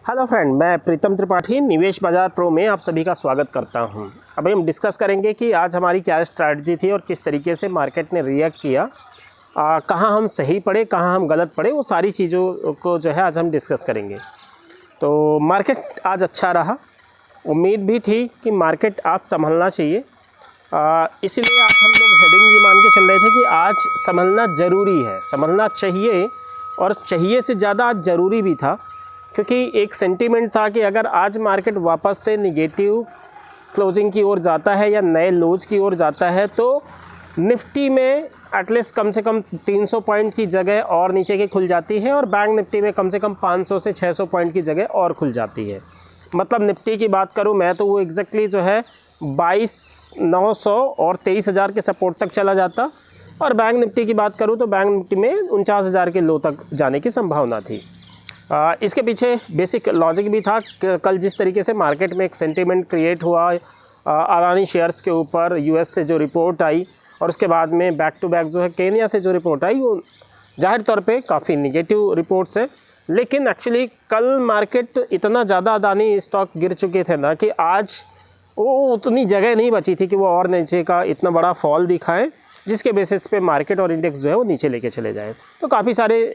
Hello friend, मैं प्रीतम त्रिपाठी निवेश बाजार प्रो में आप सभी का स्वागत करता हूं। अभी हम डिस्कस करेंगे कि आज हमारी क्या स्ट्रैटेजी थी और किस तरीके से मार्केट ने रिएक्ट किया, कहां हम सही पड़े, कहां हम गलत पड़े, वो सारी चीज़ों को जो है आज हम डिस्कस करेंगे। तो मार्केट आज अच्छा रहा, उम्मीद भी थी कि मार्केट आज संभलना चाहिए, इसीलिए आज हम लोग हेडिंग ये मान के चल रहे थे कि आज संभलना ज़रूरी है, संभलना चाहिए और चाहिए से ज़्यादा आज ज़रूरी भी था, क्योंकि एक सेंटीमेंट था कि अगर आज मार्केट वापस से निगेटिव क्लोजिंग की ओर जाता है या नए लोज की ओर जाता है तो निफ्टी में एटलीस्ट कम से कम 300 पॉइंट की जगह और नीचे की खुल जाती है और बैंक निफ्टी में कम से कम 500 से 600 पॉइंट की जगह और खुल जाती है। मतलब निफ्टी की बात करूं मैं तो वो एग्जैक्टली जो है 22,900 और 23,000 के सपोर्ट तक चला जाता, और बैंक निफ्टी की बात करूं तो बैंक निफ्टी में 49,000 के लो तक जाने की संभावना थी। इसके पीछे बेसिक लॉजिक भी था। कल जिस तरीके से मार्केट में एक सेंटीमेंट क्रिएट हुआ अदानी शेयर्स के ऊपर, यूएस से जो रिपोर्ट आई और उसके बाद में बैक टू बैक जो है केन्या से जो रिपोर्ट आई, वो जाहिर तौर पे काफ़ी निगेटिव रिपोर्ट्स हैं। लेकिन एक्चुअली कल मार्केट इतना ज़्यादा अदानी स्टॉक गिर चुके थे ना कि आज वो उतनी जगह नहीं बची थी कि वो और नीचे का इतना बड़ा फॉल दिखाएं जिसके बेसिस पे मार्केट और इंडेक्स जो है वो नीचे लेके चले जाएँ। तो काफ़ी सारे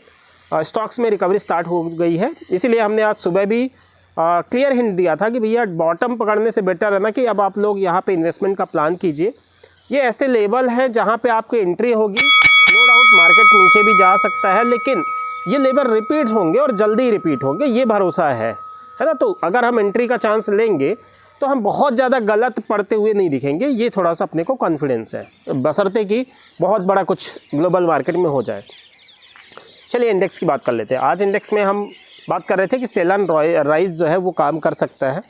स्टॉक्स में रिकवरी स्टार्ट हो गई है। इसीलिए हमने आज सुबह भी क्लियर हिंट दिया था कि भैया बॉटम पकड़ने से बेटर है ना कि अब आप लोग यहाँ पे इन्वेस्टमेंट का प्लान कीजिए। ये ऐसे लेवल हैं जहाँ पे आपकी एंट्री होगी, नो डाउट मार्केट नीचे भी जा सकता है, लेकिन ये लेवल रिपीट होंगे और जल्दी रिपीट होंगे, ये भरोसा है ना। तो अगर हम एंट्री का चांस लेंगे तो हम बहुत ज़्यादा गलत पड़ते हुए नहीं दिखेंगे, ये थोड़ा सा अपने को कॉन्फिडेंस है, बशर्ते कि बहुत बड़ा कुछ ग्लोबल मार्केट में हो जाए। चलिए इंडेक्स की बात कर लेते हैं। आज इंडेक्स में हम बात कर रहे थे कि सेल एंड राइज जो है वो काम कर सकता है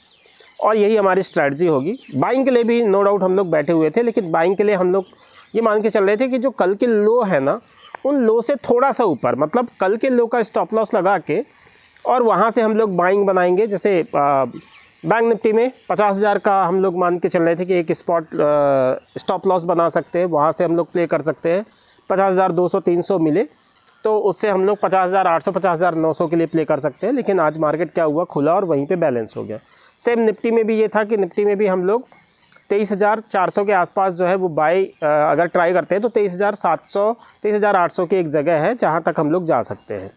और यही हमारी स्ट्रैटेजी होगी। बाइंग के लिए भी नो डाउट हम लोग बैठे हुए थे, लेकिन बाइंग के लिए हम लोग ये मान के चल रहे थे कि जो कल के लो है ना, उन लो से थोड़ा सा ऊपर, मतलब कल के लो का स्टॉप लॉस लगा के और वहाँ से हम लोग बाइंग बनाएंगे। जैसे बैंक निफ्टी में 50,000 का हम लोग मान के चल रहे थे कि एक स्टॉप लॉस बना सकते हैं, वहाँ से हम लोग प्ले कर सकते हैं। 50,200 300 मिले तो उससे हम लोग 50,800 50,900 के लिए प्ले कर सकते हैं। लेकिन आज मार्केट क्या हुआ, खुला और वहीं पे बैलेंस हो गया। सेम निफ्टी में भी ये था कि निफ्टी में भी हम लोग 23,400 के आसपास जो है वो बाई अगर ट्राई करते हैं तो 23,700 23,800 की एक जगह है जहाँ तक हम लोग जा सकते हैं।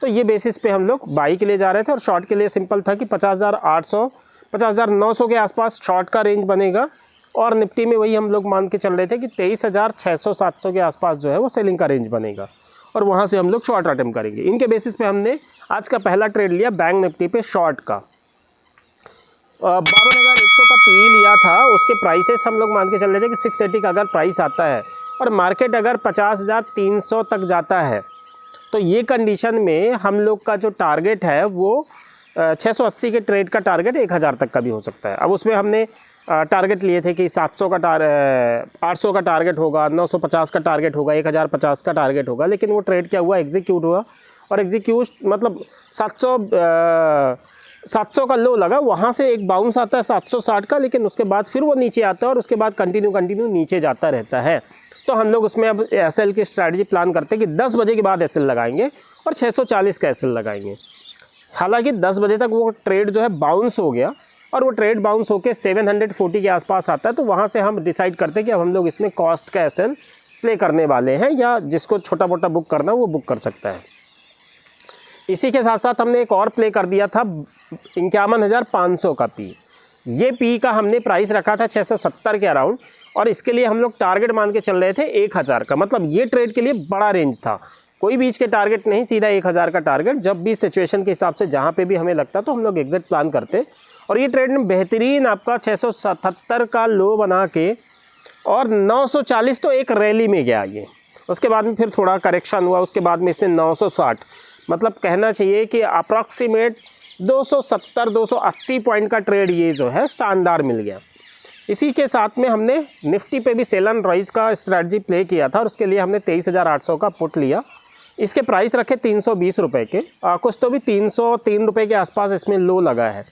तो ये बेसिस पे हम लोग बाई के लिए जा रहे थे और शॉर्ट के लिए सिंपल था कि 50,800 50,900 के आसपास शॉर्ट का रेंज बनेगा, और निफ्टी में वही हम लोग मान के चल रहे थे कि 23,600 700 के आसपास जो है वो सेलिंग का रेंज बनेगा और वहाँ से हम लोग शॉर्ट अटेम्प्ट करेंगे। इनके बेसिस पे हमने आज का पहला ट्रेड लिया बैंक निफ्टी पे शॉर्ट का। 12,100 का पी लिया था, उसके प्राइसेस हम लोग मान के चल रहे थे कि 680 का अगर प्राइस आता है और मार्केट अगर 50,300 तक जाता है तो ये कंडीशन में हम लोग का जो टारगेट है वो 680 के ट्रेड का टारगेट 1,000 तक का भी हो सकता है। अब उसमें हमने टारगेट लिए थे कि 800 का टारगेट होगा, 950 का टारगेट होगा, 1,050 का टारगेट होगा, लेकिन वो ट्रेड क्या हुआ, एग्जीक्यूट हुआ और मतलब 700 का लो लगा, वहाँ से एक बाउंस आता है 760 का, लेकिन उसके बाद फिर वो नीचे आता है और उसके बाद कंटिन्यू नीचे जाता रहता है। तो हम लोग उसमें अब एसएल की स्ट्रैटेजी प्लान करते हैं कि 10 बजे के बाद एसएल लगाएंगे और 640 का एसएल लगाएंगे। हालांकि 10 बजे तक वो ट्रेड जो है बाउंस हो गया और वो ट्रेड बाउंस होकर 740 के आसपास आता है, तो वहाँ से हम डिसाइड करते हैं कि अब हम लोग इसमें कॉस्ट का एसएल प्ले करने वाले हैं, या जिसको छोटा मोटा बुक करना वो बुक कर सकता है। इसी के साथ साथ हमने एक और प्ले कर दिया था 51,500 का पी। ये पी का हमने प्राइस रखा था 670 के अराउंड, और इसके लिए हम लोग टारगेट मान के चल रहे थे 1,000 का। मतलब ये ट्रेड के लिए बड़ा रेंज था, कोई बीच के टारगेट नहीं, सीधा 1,000 का टारगेट। जब भी सिचुएशन के हिसाब से जहाँ पे भी हमें लगता तो हम लोग एग्जैक्ट प्लान करते, और ये ट्रेड में बेहतरीन आपका 677 का लो बना के और 940 तो एक रैली में गया ये। उसके बाद में फिर थोड़ा करेक्शन हुआ, उसके बाद में इसने 960, मतलब कहना चाहिए कि अप्रॉक्सीमेट 270-280 पॉइंट का ट्रेड ये जो है शानदार मिल गया। इसी के साथ में हमने निफ्टी पे भी सेल एंड राइज का स्ट्रैटेजी प्ले किया था और उसके लिए हमने 23,800 का पुट लिया। इसके प्राइस रखे 320 रुपये के, कुछ तो भी 303 रुपये के आसपास इसमें लो लगा है,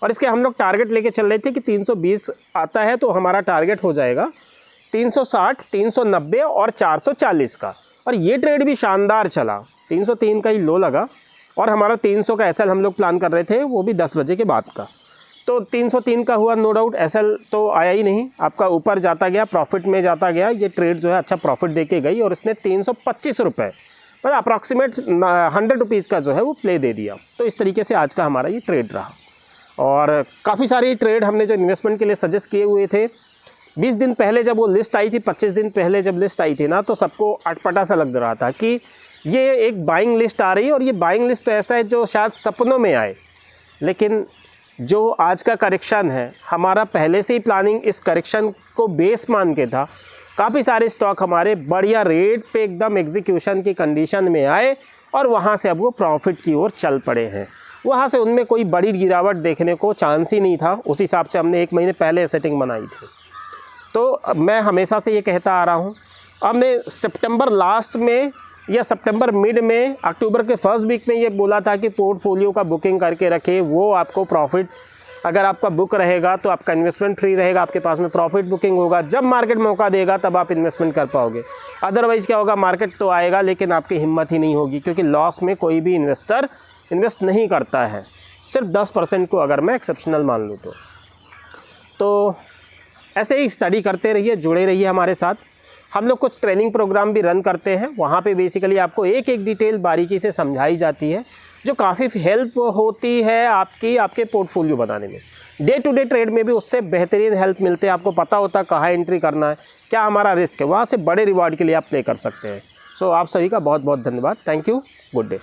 और इसके हम लोग टारगेट लेके चल रहे थे कि 320 आता है तो हमारा टारगेट हो जाएगा 360, 390 और 440 का। और ये ट्रेड भी शानदार चला, 303 का ही लो लगा और हमारा 300 का एसएल हम लोग प्लान कर रहे थे, वो भी 10 बजे के बाद का। तो 303 का हुआ नो डाउट, एसएल तो आया ही नहीं, आपका ऊपर जाता गया, प्रॉफिट में जाता गया। ये ट्रेड जो है अच्छा प्रॉफिट दे के गई और इसने 325 रुपये मतलब अप्रॉक्सीमेट 100 रुपीज़ का जो है वो प्ले दे दिया। तो इस तरीके से आज का हमारा ये ट्रेड रहा। और काफ़ी सारी ट्रेड हमने जो इन्वेस्टमेंट के लिए सजेस्ट किए हुए थे, 20 दिन पहले जब वो लिस्ट आई थी, 25 दिन पहले जब लिस्ट आई थी ना, तो सबको अटपटा सा लग रहा था कि ये एक बाइंग लिस्ट आ रही है और ये बाइंग लिस्ट तो ऐसा है जो शायद सपनों में आए। लेकिन जो आज का करेक्शन है, हमारा पहले से ही प्लानिंग इस करेक्शन को बेस मान के था। काफ़ी सारे स्टॉक हमारे बढ़िया रेट पे एकदम एग्जीक्यूशन की कंडीशन में आए और वहाँ से अब वो प्रॉफिट की ओर चल पड़े हैं। वहाँ से उनमें कोई बड़ी गिरावट देखने को चांस ही नहीं था। उस हिसाब से हमने 1 महीने पहले सेटिंग बनाई थी। तो मैं हमेशा से ये कहता आ रहा हूँ, हमने सितंबर लास्ट में या सितंबर मिड में, अक्टूबर के फर्स्ट वीक में ये बोला था कि पोर्टफोलियो का बुकिंग करके रखे, वो आपको प्रॉफिट, अगर आपका बुक रहेगा तो आपका इन्वेस्टमेंट फ्री रहेगा, आपके पास में प्रॉफिट बुकिंग होगा। जब मार्केट मौका देगा तब आप इन्वेस्टमेंट कर पाओगे। अदरवाइज़ क्या होगा, मार्केट तो आएगा लेकिन आपकी हिम्मत ही नहीं होगी, क्योंकि लॉस में कोई भी इन्वेस्टर इन्वेस्ट नहीं करता है, सिर्फ 10% को अगर मैं एक्सेप्शनल मान लूँ तो ऐसे ही स्टडी करते रहिए, जुड़े रहिए हमारे साथ। हम लोग कुछ ट्रेनिंग प्रोग्राम भी रन करते हैं, वहाँ पे बेसिकली आपको एक एक डिटेल बारीकी से समझाई जाती है, जो काफ़ी हेल्प होती है आपके पोर्टफोलियो बनाने में। डे टू डे ट्रेड में भी उससे बेहतरीन हेल्प मिलते हैं। आपको पता होता है कहाँ एंट्री करना है, क्या हमारा रिस्क है, वहाँ से बड़े रिवार्ड के लिए आप प्ले कर सकते हैं। सो आप सभी का बहुत बहुत धन्यवाद। Thank you, good day.